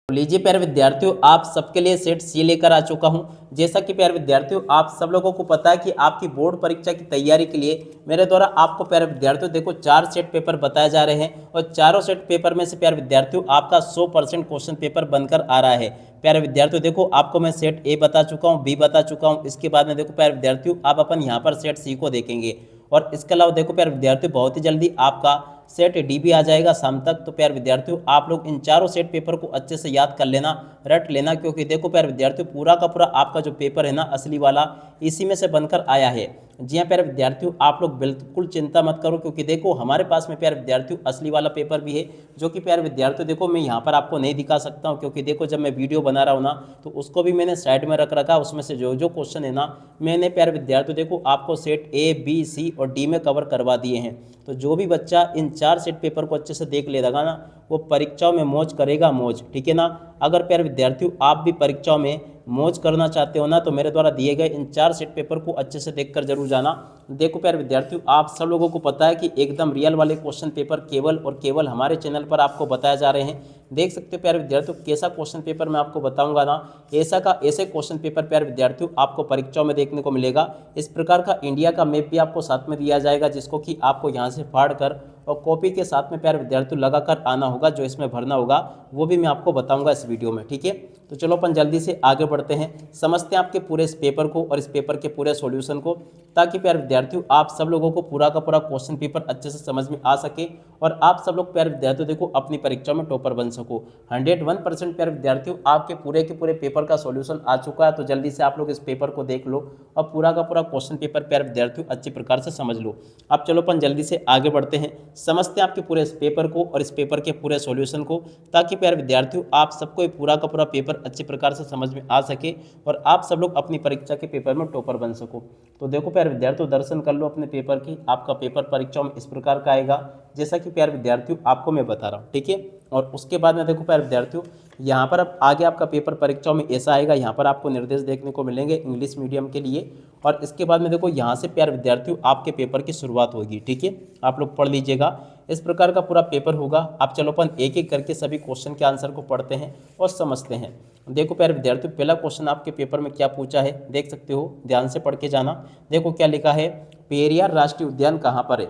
तो लीजिए प्यारे विद्यार्थियों, आप सबके लिए सेट सी लेकर आ चुका हूं। जैसा कि प्यारे विद्यार्थियों आप सब लोगों को पता है कि आपकी बोर्ड परीक्षा की तैयारी के लिए मेरे द्वारा आपको प्यारे विद्यार्थियों देखो 4 सेट पेपर बताए जा रहे हैं और चारों सेट पेपर में से प्यारे विद्यार्थियों आपका 100% क्वेश्चन पेपर बनकर आ रहा है। प्यारे विद्यार्थियों देखो आपको मैं सेट ए बता चुका हूँ, बी बता चुका हूँ। इसके बाद में देखो प्यारे विद्यार्थियों आप अपन यहाँ पर सेट सी को देखेंगे और इसके अलावा देखो प्यारे विद्यार्थियों बहुत ही जल्दी आपका सेट डी भी आ जाएगा शाम तक। तो प्यारे विद्यार्थियों आप लोग इन चारों सेट पेपर को अच्छे से याद कर लेना, रट लेना, क्योंकि देखो प्यारे विद्यार्थियों पूरा का पूरा आपका जो पेपर है ना असली वाला इसी में से बनकर आया है। जी हाँ प्यारे विद्यार्थियों आप लोग बिल्कुल चिंता मत करो, क्योंकि देखो हमारे पास में प्यारे विद्यार्थियों असली वाला पेपर भी है, जो कि प्यारे विद्यार्थियों देखो मैं यहाँ पर आपको नहीं दिखा सकता हूँ, क्योंकि देखो जब मैं वीडियो बना रहा हूँ ना तो उसको भी मैंने साइड में रख रखा, उसमें से जो जो क्वेश्चन है ना मैंने प्यारे विद्यार्थियों देखो आपको सेट ए बी सी और डी में कवर करवा दिए हैं। तो जो भी बच्चा इन 4 सेट पेपर को अच्छे से देख लेगा ना वो परीक्षाओं में मौज करेगा, मौज, ठीक है ना। अगर प्यारे विद्यार्थियों आप भी परीक्षाओं में मौज करना चाहते हो ना तो मेरे द्वारा दिए गए इन 4 सेट पेपर को अच्छे से देखकर जरूर जाना। देखो प्यारे विद्यार्थियों आप सब लोगों को पता है कि एकदम रियल वाले क्वेश्चन पेपर केवल और केवल हमारे चैनल पर आपको बताए जा रहे हैं। देख सकते हो प्यारे विद्यार्थियों कैसा क्वेश्चन पेपर मैं आपको बताऊंगा ना ऐसा का ऐसे क्वेश्चन पेपर प्यारे विद्यार्थियों आपको परीक्षाओं में देखने को मिलेगा। इस प्रकार का इंडिया का मैप भी आपको साथ में दिया जाएगा, जिसको कि आपको यहाँ से फाड़ कर और कॉपी के साथ में प्यारे विद्यार्थियों लगाकर आना होगा। जो इसमें भरना होगा वो भी मैं आपको बताऊंगा इस वीडियो में, ठीक है। तो चलो अपन जल्दी से आगे बढ़ते हैं, समझते हैं आपके पूरे इस पेपर को और इस पेपर के पूरे सॉल्यूशन को, ताकि प्यारे विद्यार्थियों आप सब लोगों को पूरा का पूरा क्वेश्चन पेपर अच्छे से समझ में आ सके और आप सब लोग प्यारे विद्यार्थियों देखो अपनी परीक्षा में टॉपर बन सको। 101% प्यारे विद्यार्थियों आपके पूरे के पूरे पेपर का सॉल्यूशन आ चुका है। तो जल्दी से आप लोग इस पेपर को देख लो और पूरा का पूरा क्वेश्चन पेपर प्यारे विद्यार्थियों अच्छी प्रकार से समझ लो। अब चलो अपन जल्दी से आगे बढ़ते हैं, समझते हैं आपके पूरे इस पेपर को और इस पेपर के पूरे सॉल्यूशन को, ताकि प्यारे विद्यार्थियों आप सबको ये पूरा का पूरा पेपर अच्छे प्रकार से समझ में आ सके और आप सब लोग अपनी परीक्षा के पेपर में टॉपर बन सको। तो देखो प्यारे विद्यार्थियों दर्शन कर लो अपने पेपर की, आपका पेपर परीक्षा में इस प्रकार का आएगा जैसा कि प्यारे विद्यार्थियों आपको मैं बता रहा हूँ, ठीक है। और उसके बाद में देखो प्यारे विद्यार्थियों यहाँ पर अब आगे आपका पेपर परीक्षाओं में ऐसा आएगा, यहाँ पर आपको निर्देश देखने को मिलेंगे इंग्लिश मीडियम के लिए। और इसके बाद में देखो यहाँ से प्यारे विद्यार्थियों आपके पेपर की शुरुआत होगी, ठीक है। आप लोग पढ़ लीजिएगा, इस प्रकार का पूरा पेपर होगा। आप चलो अपन एक एक करके सभी क्वेश्चन के आंसर को पढ़ते हैं और समझते हैं। देखो प्यारे विद्यार्थियों पहला क्वेश्चन आपके पेपर में क्या पूछा है देख सकते हो, ध्यान से पढ़ के जाना। देखो क्या लिखा है, पेरियार राष्ट्रीय उद्यान कहाँ पर है।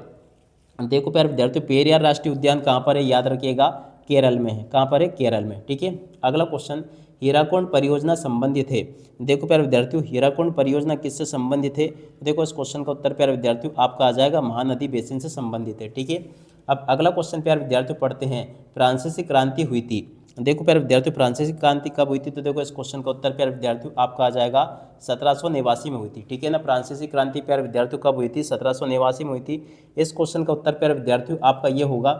देखो प्यारे विद्यार्थियों पेरियार राष्ट्रीय उद्यान कहाँ पर है, याद रखिएगा केरल में है। कहाँ पर है, केरल में, ठीक है। अगला क्वेश्चन, हीराकुंड परियोजना संबंधित है। देखो प्यारे विद्यार्थियों हीराकुंड परियोजना किससे संबंधित है। देखो इस क्वेश्चन का उत्तर प्यारे विद्यार्थियों आपका आ जाएगा महानदी बेसिन से संबंधित है, ठीक है। अब अगला क्वेश्चन प्यारे विद्यार्थियों पढ़ते हैं, फ्रांसीसी क्रांति हुई थी। देखो प्यारे विद्यार्थियों फ्रांसीसी क्रांति कब हुई थी, तो देखो इस क्वेश्चन का उत्तर प्यारे विद्यार्थियों आपका आ जाएगा 1789 में हुई थी, ठीक है ना। फ्रांसीसी क्रांति प्यारे विद्यार्थियों कब हुई थी, 1789 में हुई थी। इस क्वेश्चन का उत्तर प्यारे विद्यार्थियों आपका ये होगा।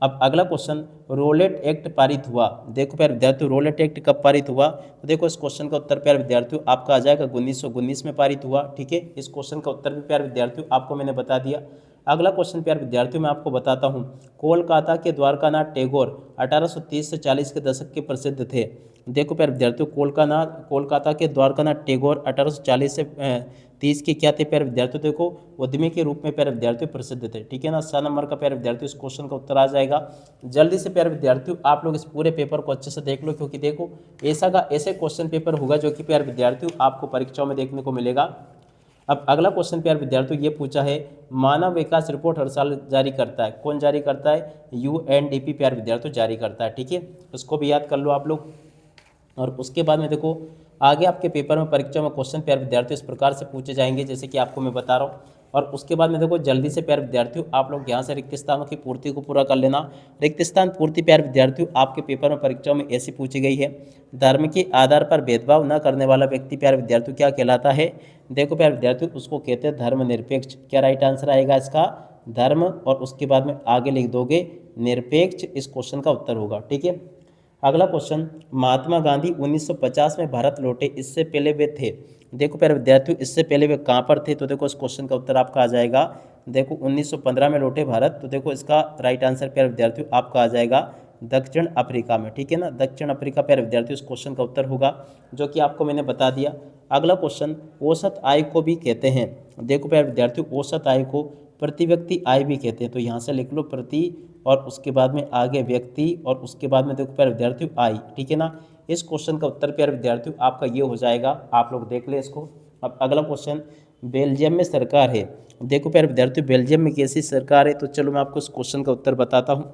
अब अगला क्वेश्चन, रोलेट एक्ट पारित हुआ। देखो प्यारे विद्यार्थियों रोलेट एक्ट कब पारित हुआ, तो देखो इस क्वेश्चन का उत्तर प्यारे विद्यार्थियों आपका आ जाएगा 1919 में पारित हुआ, ठीक है। इस क्वेश्चन का उत्तर भी प्यारे विद्यार्थियों आपको मैंने बता दिया। अगला क्वेश्चन प्यारे विद्यार्थियों मैं आपको बताता हूँ, कोलकाता के द्वारकानाथ टैगोर 1830 से 40 के दशक के प्रसिद्ध थे। देखो प्यारे विद्यार्थियों कोलकाता के द्वारकानाथ टैगोर 1840 से 30 के क्या थे प्यारे विद्यार्थियों, देखो उद्यमी के रूप में प्यारे विद्यार्थियों प्रसिद्ध थे, ठीक है ना। 7 नंबर का प्यारे विद्यार्थियों इस क्वेश्चन का उत्तर आ जाएगा। जल्दी से प्यारे विद्यार्थियों आप लोग इस पूरे पेपर को अच्छे से देख लो, क्योंकि देखो ऐसे क्वेश्चन पेपर होगा जो कि प्यारे विद्यार्थियों आपको परीक्षाओं में देखने को मिलेगा। अब अगला क्वेश्चन प्यारे विद्यार्थियों ये पूछा है, मानव विकास रिपोर्ट हर साल जारी करता है, कौन जारी करता है, यूएनडीपी प्यारे विद्यार्थियों जारी करता है, ठीक है। उसको भी याद कर लो आप लोग। और उसके बाद में देखो आगे आपके पेपर में परीक्षा में क्वेश्चन प्यारे विद्यार्थियों इस प्रकार से पूछे जाएंगे जैसे कि आपको मैं बता रहा हूँ। और उसके बाद में देखो जल्दी से प्यारे विद्यार्थियों आप लोग यहाँ से रिक्त स्थानों की पूर्ति को पूरा कर लेना। रिक्त स्थान पूर्ति प्यारे विद्यार्थियों आपके पेपर में परीक्षा में ऐसी पूछी गई है, धर्म के आधार पर भेदभाव न करने वाला व्यक्ति प्यारे विद्यार्थियों क्या कहलाता है। देखो प्यारे विद्यार्थियों उसको कहते हैं धर्मनिरपेक्ष। क्या राइट आंसर आएगा इसका, धर्म, और उसके बाद में आगे लिख दोगे निरपेक्ष, इस क्वेश्चन का उत्तर होगा, ठीक है। अगला क्वेश्चन, महात्मा गांधी 1950 में भारत लौटे, इससे पहले वे थे। देखो प्यारे विद्यार्थियों इससे पहले वे कहाँ पर थे, तो देखो इस क्वेश्चन का उत्तर आपका आ जाएगा, देखो 1915 में लौटे भारत, तो देखो इसका राइट आंसर प्यारे विद्यार्थियों आपका आ जाएगा दक्षिण अफ्रीका में, ठीक है ना। दक्षिण अफ्रीका प्यारे विद्यार्थियों इस क्वेश्चन का उत्तर होगा, जो कि आपको मैंने बता दिया। अगला क्वेश्चन, औसत आय को भी कहते हैं। देखो प्यारे विद्यार्थियों औसत आय को प्रति व्यक्ति आय भी कहते हैं, तो यहाँ से लिख लो प्रति और उसके बाद में आगे व्यक्ति और उसके बाद में देखो प्यारे विद्यार्थियों आई, ठीक है ना। इस क्वेश्चन का उत्तर प्यारे विद्यार्थियों आपका ये हो जाएगा, आप लोग देख ले इसको। अब अगला क्वेश्चन, बेल्जियम में सरकार है। देखो प्यारे विद्यार्थियों बेल्जियम में कैसी सरकार है, तो चलो मैं आपको इस क्वेश्चन का उत्तर बताता हूँ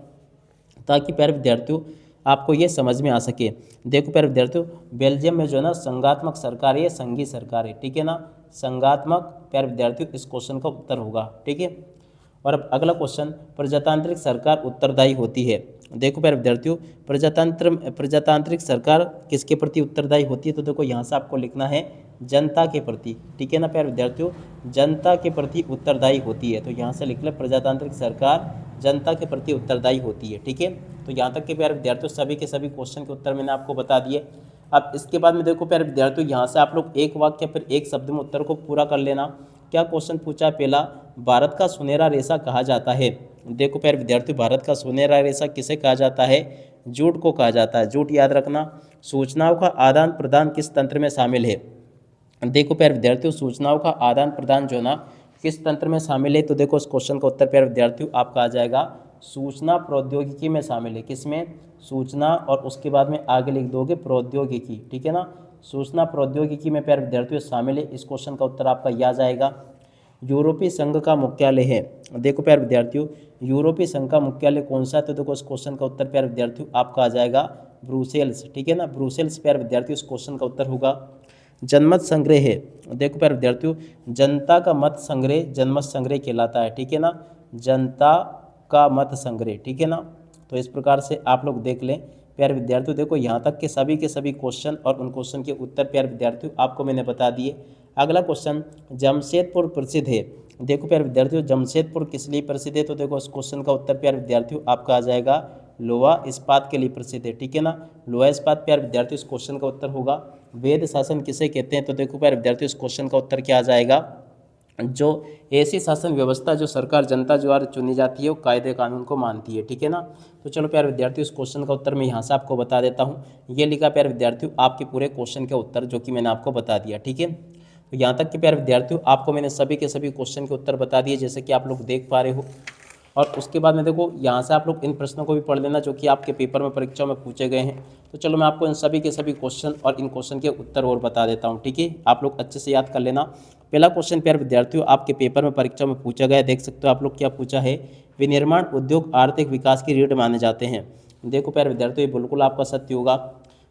ताकि प्यारे विद्यार्थियों आपको ये समझ में आ सके। देखो प्यारे विद्यार्थियों बेल्जियम में जो है ना संघात्मक सरकार है, ये संघीय सरकार है, ठीक है ना। संघात्मक प्यारे विद्यार्थियों इस क्वेश्चन का उत्तर होगा, ठीक है। और अब अगला क्वेश्चन, प्रजातांत्रिक सरकार उत्तरदायी होती है। देखो प्यारे विद्यार्थियों प्रजातांत्रिक सरकार किसके प्रति उत्तरदायी होती है, तो देखो यहाँ से आपको लिखना है जनता के प्रति, ठीक है ना प्यारे विद्यार्थियों, जनता के प्रति उत्तरदायी होती है। तो यहाँ से लिख ले प्रजातांत्रिक सरकार जनता के प्रति उत्तरदायी होती है, ठीक है। तो यहाँ तक के प्यारे विद्यार्थियों सभी के सभी क्वेश्चन के उत्तर मैंने आपको बता दिए। अब इसके बाद में देखो प्यारे विद्यार्थियों यहाँ से आप लोग एक वाक्य फिर एक शब्द में उत्तर को पूरा कर लेना। क्या क्वेश्चन पूछा पहला, भारत का सुनहरा रेशा कहा जाता है। देखो प्यारे विद्यार्थियों भारत का सुनहरा रेशा किसे कहा जाता है, जूट को कहा जाता है, जूट याद रखना। सूचनाओं का आदान प्रदान किस तंत्र में शामिल है। देखो प्यारे विद्यार्थियों सूचनाओं का आदान प्रदान जो ना किस तंत्र में शामिल है, तो देखो इस क्वेश्चन का उत्तर प्यारे विद्यार्थियों आपका आ जाएगा सूचना प्रौद्योगिकी में शामिल है। किसमें, सूचना और उसके बाद में आगे लिख दोगे प्रौद्योगिकी, ठीक है ना। सूचना प्रौद्योगिकी में प्यारे विद्यार्थियों शामिल है। इस क्वेश्चन का उत्तर आपका यह आ जाएगा। यूरोपीय संघ का मुख्यालय है। देखो प्यारे विद्यार्थियों यूरोपीय संघ का मुख्यालय कौन सा है, तो देखो इस क्वेश्चन का उत्तर प्यारे विद्यार्थियों आपका आ जाएगा ब्रुसेल्स, ठीक है ना। ब्रुसेल्स प्यारे विद्यार्थियों इस क्वेश्चन का उत्तर होगा। जनमत संग्रह है। देखो प्यारे विद्यार्थियों जनता का मत संग्रह जनमत संग्रह कहलाता है, ठीक है ना। जनता का मत संग्रह, ठीक है ना। तो इस प्रकार से आप लोग देख लें प्यारे विद्यार्थियों। देखो यहाँ तक के सभी क्वेश्चन और उन क्वेश्चन के उत्तर प्यारे विद्यार्थियों आपको मैंने बता दिए। अगला क्वेश्चन, जमशेदपुर प्रसिद्ध है। देखो प्यारे विद्यार्थियों जमशेदपुर किस लिए प्रसिद्ध है, तो देखो इस क्वेश्चन का उत्तर प्यारे विद्यार्थियों आपका आ जाएगा लोहा इस्पात के लिए प्रसिद्ध है, ठीक है ना। लोहा इस्पात प्यारे विद्यार्थियों इस क्वेश्चन का उत्तर होगा। वेद शासन किसे कहते हैं, तो देखो प्यारे विद्यार्थियों इस क्वेश्चन का उत्तर क्या आ जाएगा, जो ऐसी शासन व्यवस्था जो सरकार जनता द्वारा चुनी जाती है वो कायदे कानून को मानती है, ठीक है ना। तो चलो प्यारे विद्यार्थियों इस क्वेश्चन का उत्तर मैं यहाँ से आपको बता देता हूँ। ये लिखा प्यारे विद्यार्थियों आपके पूरे क्वेश्चन के उत्तर जो कि मैंने आपको बता दिया, ठीक है। तो यहाँ तक के प्यारे विद्यार्थियों आपको मैंने सभी के सभी क्वेश्चन के उत्तर बता दिए जैसे कि आप लोग देख पा रहे हो। और उसके बाद में देखो यहाँ से आप लोग इन प्रश्नों को भी पढ़ लेना जो कि आपके पेपर में परीक्षाओं में पूछे गए हैं। तो चलो मैं आपको इन सभी के सभी क्वेश्चन और इन क्वेश्चन के उत्तर और बता देता हूँ, ठीक है। आप लोग अच्छे से याद कर लेना। पहला क्वेश्चन प्यारे विद्यार्थियों आपके पेपर में परीक्षा में पूछा गया, देख सकते हो आप लोग क्या पूछा है, विनिर्माण उद्योग आर्थिक विकास की रीढ़ माने जाते हैं। देखो प्यारे विद्यार्थियों ये बिल्कुल आपका सत्य होगा।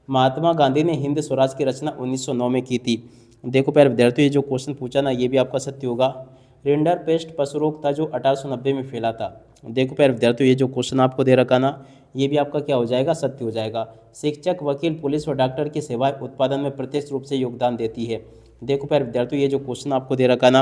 महात्मा गांधी ने हिंद स्वराज की रचना 1909 में की थी। देखो प्यारे विद्यार्थियों ये जो क्वेश्चन पूछा ना ये भी आपका सत्य होगा। रिंडर पेस्ट पशु रोग था जो 1890 में फैला था। देखो प्यारे विद्यार्थियों ये जो क्वेश्चन आपको दे रखा ना ये भी आपका क्या हो जाएगा, सत्य हो जाएगा। शिक्षक वकील पुलिस व डॉक्टर की सेवाएं उत्पादन में प्रत्यक्ष रूप से योगदान देती है। देखो प्यारे विद्यार्थियों ये जो क्वेश्चन आपको दे रखा ना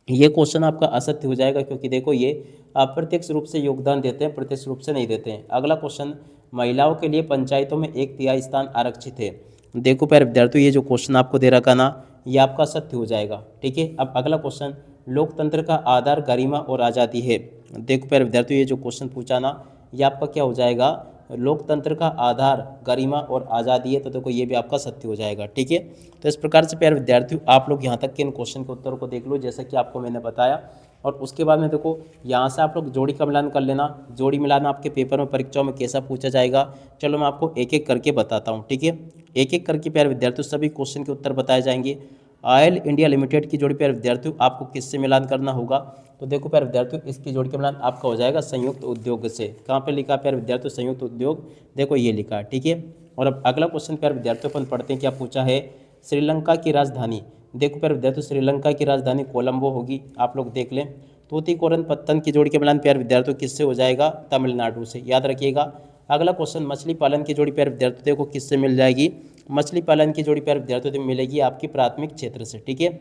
ये क्वेश्चन आपका असत्य हो जाएगा क्योंकि देखो ये अप्रत्यक्ष रूप से योगदान देते हैं, प्रत्यक्ष रूप से नहीं देते हैं। अगला क्वेश्चन, महिलाओं के लिए पंचायतों में 1/3 स्थान आरक्षित है। देखो प्यारे विद्यार्थियों ये जो क्वेश्चन आपको दे रखा ना ये आपका सत्य हो जाएगा, ठीक है। अब अगला क्वेश्चन, लोकतंत्र का आधार गरिमा और आज़ादी है। देखो प्यारे विद्यार्थियों ये जो क्वेश्चन पूछा ना ये आपका क्या हो जाएगा, लोकतंत्र का आधार गरिमा और आज़ादी है। तो देखो ये भी आपका सत्य हो जाएगा, ठीक है। तो इस प्रकार से प्यारे विद्यार्थियों आप लोग यहाँ तक के इन क्वेश्चन के उत्तर को देख लो जैसा कि आपको मैंने बताया। और उसके बाद में देखो यहाँ से आप लोग जोड़ी का मिलान कर लेना। जोड़ी मिलान आपके पेपर में परीक्षाओं में कैसा पूछा जाएगा, चलो मैं आपको एक एक करके बताता हूँ, ठीक है। एक एक करके प्यारे विद्यार्थियों सभी क्वेश्चन के उत्तर बताए जाएंगे। ऑयल इंडिया लिमिटेड की जोड़ी प्यारे विद्यार्थियों आपको किससे मिलान करना होगा, तो देखो प्यारे विद्यार्थियों इसकी जोड़ी का मिलान आपका हो जाएगा संयुक्त उद्योग से। कहाँ पे लिखा प्यारे विद्यार्थियों, संयुक्त उद्योग, देखो ये लिखा है, ठीक है। और अब अगला क्वेश्चन प्यारे विद्यार्थियों अपन पढ़ते हैं क्या पूछा है, श्रीलंका की राजधानी। देखो प्यारे विद्यार्थियों श्रीलंका की राजधानी कोलंबो होगी, आप लोग देख लें। तूतीकोरन पत्तन की जोड़ी के मिलान प्यारे विद्यार्थियों किससे हो जाएगा, तमिलनाडु से, याद रखिएगा। अगला क्वेश्चन, मछली पालन की जोड़ी प्यारे विद्यार्थियों देखो किससे मिल जाएगी, मछली पालन की जोड़ी प्यारे विद्यार्थियों मिलेगी आपकी प्राथमिक क्षेत्र से, ठीक है।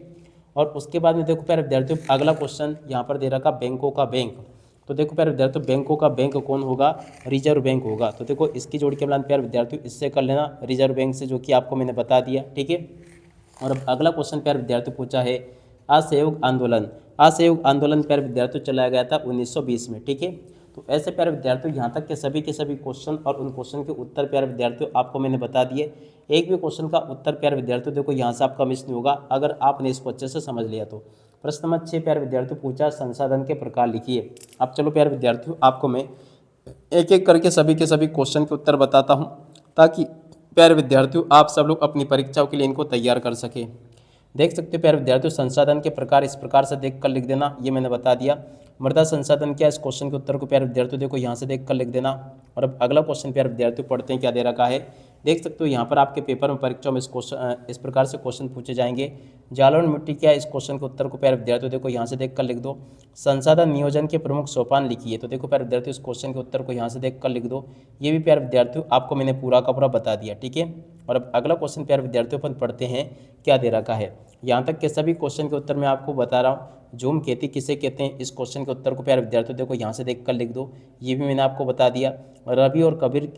और उसके बाद में देखो प्यारे विद्यार्थियों अगला क्वेश्चन यहाँ पर दे रखा बैंकों का बैंक। तो देखो प्यारे विद्यार्थियों बैंकों का बैंक कौन होगा, रिजर्व बैंक होगा। तो देखो इसकी जोड़ी के मिलान प्यारे विद्यार्थियों इससे कर लेना, रिजर्व बैंक से, जो कि आपको मैंने बता दिया, ठीक है। और अब अगला क्वेश्चन प्यारे विद्यार्थियों पूछा है असहयोग आंदोलन। असहयोग आंदोलन प्यारे विद्यार्थियों चलाया गया था 1920 में, ठीक है। तो ऐसे प्यारे विद्यार्थियों यहाँ तक के सभी क्वेश्चन और उन क्वेश्चन के उत्तर प्यारे विद्यार्थियों आपको मैंने बता दिए। एक भी क्वेश्चन का उत्तर प्यारे विद्यार्थियों देखो यहाँ से आपका मिस नहीं होगा अगर आपने इसको अच्छे से समझ लिया तो। प्रश्न नंबर 6 प्यारे विद्यार्थियों पूछा संसाधन के प्रकार लिखिए। अब चलो प्यारे विद्यार्थियों आपको मैं एक एक करके सभी के सभी क्वेश्चन के उत्तर बताता हूँ, ताकि प्यारे विद्यार्थियों आप सब लोग अपनी परीक्षाओं के लिए इनको तैयार कर सके। देख सकते हो प्यारे विद्यार्थियों, संसाधन के प्रकार इस प्रकार से देख कर लिख देना, ये मैंने बता दिया। मृदा संसाधन क्या है, इस क्वेश्चन के उत्तर को प्यारे विद्यार्थियों देखो यहाँ से देख कर लिख देना। और अब अगला क्वेश्चन प्यारे विद्यार्थियों पढ़ते हैं क्या दे रखा है। देख सकते हो यहाँ पर आपके पेपर में परीक्षा में इस प्रकार से क्वेश्चन पूछे जाएंगे। जालौन मिट्टी क्या है, इस क्वेश्चन के उत्तर को प्यारे विद्यार्थियों देखो यहाँ से देख कर लिख दो। संसाधन नियोजन के प्रमुख सोपान लिखिए, तो देखो प्यारे विद्यार्थियों इस क्वेश्चन के उत्तर को यहाँ से देख कर लिख दो। ये भी प्यारे विद्यार्थियों आपको मैंने पूरा का पूरा बता दिया, ठीक है। और अब अगला क्वेश्चन प्यारे विद्यार्थियों अपन पढ़ते हैं क्या दे रखा है। यहाँ तक के सभी क्वेश्चन के उत्तर मैं आपको बता रहा हूँ। झूम खेती किसे कहते हैं, इस क्वेश्चन के उत्तर को प्यारे विद्यार्थियों देखो यहाँ से देख कर लिख दो, ये भी मैंने आपको बता दिया। रबी और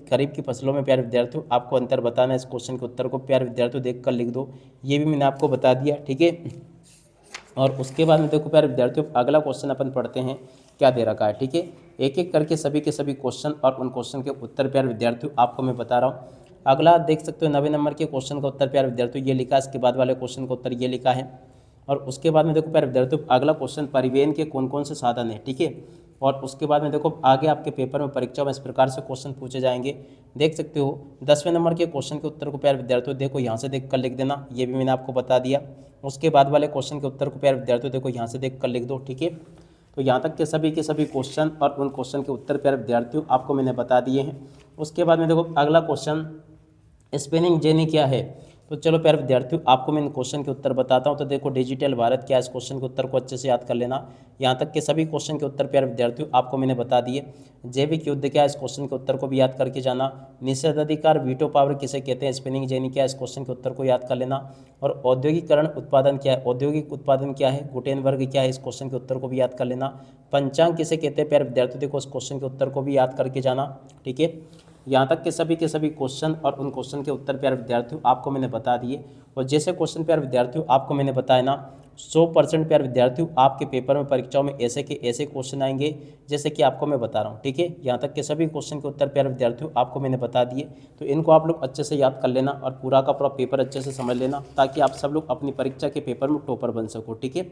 खरीफ की फसलों में प्यारे विद्यार्थियों आपको अंतर बताना है, इस क्वेश्चन के उत्तर को प्यारे विद्यार्थियों देख कर लिख दो, ये भी मैंने आपको बता दिया, ठीक है। और उसके बाद में देखो प्यारे विद्यार्थियों अगला क्वेश्चन अपन पढ़ते हैं क्या दे रखा है, ठीक है। एक एक करके सभी के सभी क्वेश्चन और उन क्वेश्चन के उत्तर प्यारे विद्यार्थियों आपको मैं बता रहा हूँ। अगला देख सकते हो 90 नंबर के क्वेश्चन का उत्तर प्यारे विद्यार्थियों ये लिखा है, इसके बाद वाले क्वेश्चन का उत्तर ये लिखा है। और उसके बाद में देखो प्यारे विद्यार्थियों अगला क्वेश्चन परिवहन के कौन कौन से साधन है, ठीक है। और उसके बाद में देखो आगे आपके पेपर में परीक्षा में इस प्रकार से क्वेश्चन पूछे जाएंगे। देख सकते हो 10वें नंबर के क्वेश्चन के उत्तर को प्यारे विद्यार्थियों देखो यहाँ से देख कर लिख देना, ये भी मैंने आपको बता दिया। उसके बाद वाले क्वेश्चन के उत्तर को प्यारे विद्यार्थियों देखो यहाँ से देख कर लिख दो, ठीक है। तो यहाँ तक के सभी क्वेश्चन और उन क्वेश्चन के उत्तर प्यारे विद्यार्थियों आपको मैंने बता दिए हैं। उसके बाद में देखो अगला क्वेश्चन स्पिनिंग जेनी क्या है, तो चलो प्यारे विद्यार्थियों आपको मैं इन क्वेश्चन के उत्तर बताता हूं। तो देखो डिजिटल भारत क्या है, इस क्वेश्चन के उत्तर को अच्छे से याद कर लेना। यहां तक के सभी क्वेश्चन के उत्तर प्यारे विद्यार्थियों आपको मैंने बता दिए। जैविक युद्ध क्या है, इस क्वेश्चन के उत्तर को भी याद करके जाना। निषेधाधिकार वीटो पावर किसे कहते हैं, स्पिनिंग जेनी क्या है, इस क्वेश्चन के उत्तर को याद कर लेना। और औद्योगिकरण उत्पादन क्या है, औद्योगिक उत्पादन क्या है, गुटेनबर्ग क्या है, इस क्वेश्चन के उत्तर को भी याद कर लेना। पंचांग किसे कहते हैं प्यारे विद्यार्थियों देखो इस क्वेश्चन के उत्तर को भी याद करके जाना, ठीक है। यहाँ तक के सभी क्वेश्चन और उन क्वेश्चन के उत्तर प्यारे विद्यार्थियों आपको मैंने बता दिए। और जैसे क्वेश्चन प्यारे विद्यार्थियों आपको मैंने बताया ना 100% प्यारे विद्यार्थियों आपके पेपर में परीक्षाओं में ऐसे के ऐसे क्वेश्चन आएंगे जैसे कि आपको मैं बता रहा हूँ, ठीक है। यहाँ तक के सभी क्वेश्चन के उत्तर प्यारे विद्यार्थियों आपको मैंने बता दिए। तो इनको आप लोग अच्छे से याद कर लेना और पूरा का पूरा पेपर अच्छे से समझ लेना, ताकि आप सब लोग अपनी परीक्षा के पेपर में टॉपर बन सको, ठीक है।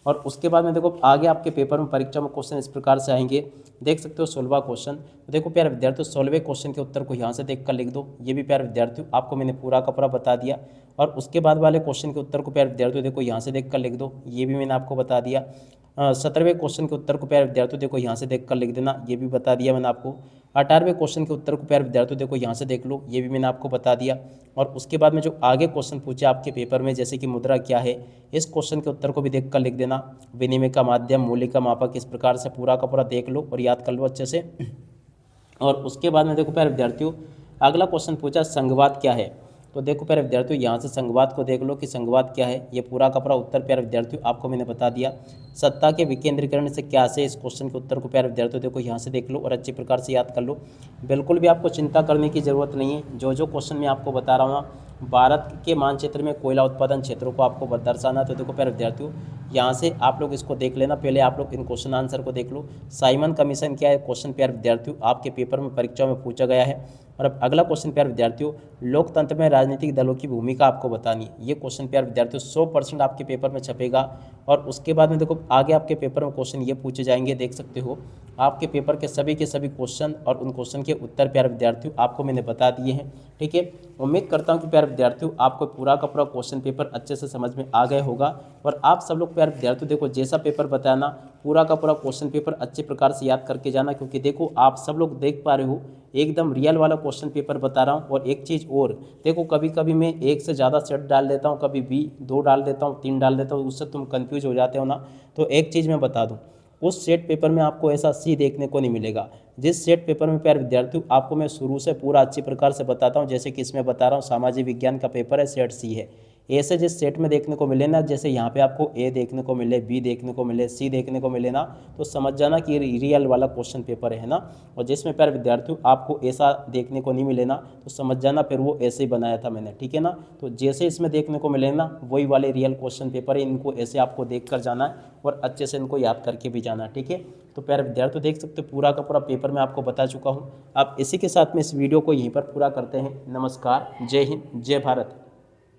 और उसके बाद में देखो आगे आपके पेपर में परीक्षा में क्वेश्चन इस प्रकार से आएंगे। देख सकते हो 16वां क्वेश्चन, तो देखो प्यारे विद्यार्थियों 16वें क्वेश्चन के उत्तर को यहाँ से देख कर लिख दो, ये भी प्यारे विद्यार्थियों आपको मैंने पूरा का पूरा बता दिया। और उसके बाद वाले क्वेश्चन के उत्तर को प्यारे विद्यार्थियों देखो यहाँ से देख कर लिख दो, ये भी मैंने आपको बता दिया। 17वें क्वेश्चन के उत्तर को प्यारे विद्यार्थियों देखो यहाँ से देख कर लिख देना, ये भी बता दिया मैंने आपको। 18वें क्वेश्चन के उत्तर को प्यारे विद्यार्थियों देखो यहाँ से देख लो, ये भी मैंने आपको बता दिया। और उसके बाद में जो आगे क्वेश्चन पूछे आपके पेपर में, जैसे कि मुद्रा क्या है, इस क्वेश्चन के उत्तर को भी देख कर लिख देना। विनिमय का माध्यम, मूल्य का मापक, इस प्रकार से पूरा का पूरा देख लो और याद कर लो अच्छे से। और उसके बाद में देखो प्यारे विद्यार्थियों अगला क्वेश्चन पूछा संघवाद क्या है, तो देखो प्यारे विद्यार्थियों यहाँ से संघवाद को देख लो कि संघवाद क्या है, ये पूरा का पूरा उत्तर प्यारे विद्यार्थियों आपको मैंने बता दिया। सत्ता के विकेंद्रीकरण से क्या से, इस क्वेश्चन के उत्तर को प्यारे विद्यार्थियों देखो यहाँ से देख लो और अच्छे प्रकार से याद कर लो। बिल्कुल भी आपको चिंता करने की ज़रूरत नहीं है, जो क्वेश्चन मैं आपको बता रहा हूँ भारत के मानचित्र में कोयला उत्पादन क्षेत्रों को आपको दर्शाना। तो देखो प्यारे विद्यार्थियों यहाँ से आप लोग इसको देख लेना, पहले आप लोग इन क्वेश्चन आंसर को देख लो। साइमन कमीशन क्या है, क्वेश्चन प्यारे विद्यार्थियों आपके पेपर में परीक्षा में पूछा गया है। और अब अगला क्वेश्चन प्यारे विद्यार्थियों लोकतंत्र में राजनीतिक दलों की भूमिका आपको बतानी है, ये क्वेश्चन प्यारे विद्यार्थियों 100% आपके पेपर में छपेगा। और उसके बाद में देखो आगे आपके पेपर में क्वेश्चन ये पूछे जाएंगे, देख सकते हो आपके पेपर के सभी क्वेश्चन और उन क्वेश्चन के उत्तर प्यारे विद्यार्थियों आपको मैंने बता दिए हैं, ठीक है। उम्मीद करता हूँ कि प्यारे विद्यार्थियों आपको पूरा का पूरा क्वेश्चन पेपर अच्छे से समझ में आ गया होगा। और आप सब लोग प्यारे विद्यार्थियों देखो जैसा पेपर बताना पूरा का पूरा क्वेश्चन पेपर अच्छे प्रकार से याद करके जाना, क्योंकि देखो आप सब लोग देख पा रहे हो एकदम रियल वाला क्वेश्चन पेपर बता रहा हूँ। और एक चीज़ और देखो, कभी कभी मैं एक से ज़्यादा सेट डाल देता हूँ, कभी भी 2 डाल देता हूँ, 3 डाल देता हूँ, उससे तुम कंफ्यूज हो जाते हो ना। तो एक चीज़ मैं बता दूँ, उस सेट पेपर में आपको ऐसा सी देखने को नहीं मिलेगा। जिस सेट पेपर में प्यारे विद्यार्थियों आपको मैं शुरू से पूरा अच्छी प्रकार से बताता हूँ, जैसे कि इसमें बता रहा हूँ सामाजिक विज्ञान का पेपर है, सेट सी है, ऐसे जिस सेट में देखने को मिले ना, जैसे यहाँ पे आपको ए देखने को मिले, बी देखने को मिले, सी देखने को मिले ना, तो समझ जाना कि रियल वाला क्वेश्चन पेपर है ना। और जिसमें प्यारे विद्यार्थियों आपको ऐसा देखने को नहीं मिले ना, तो समझ जाना फिर वो ऐसे ही बनाया था मैंने, ठीक है ना। तो जैसे इसमें देखने को मिले ना वही वाले रियल क्वेश्चन पेपर है, इनको ऐसे आपको देख कर जाना है और अच्छे से इनको याद करके भी जाना, ठीक है। तो प्यारे विद्यार्थियों देख सकते हो पूरा का पूरा पेपर मैं आपको बता चुका हूँ। आप इसी के साथ में इस वीडियो को यहीं पर पूरा करते हैं। नमस्कार, जय हिंद, जय भारत।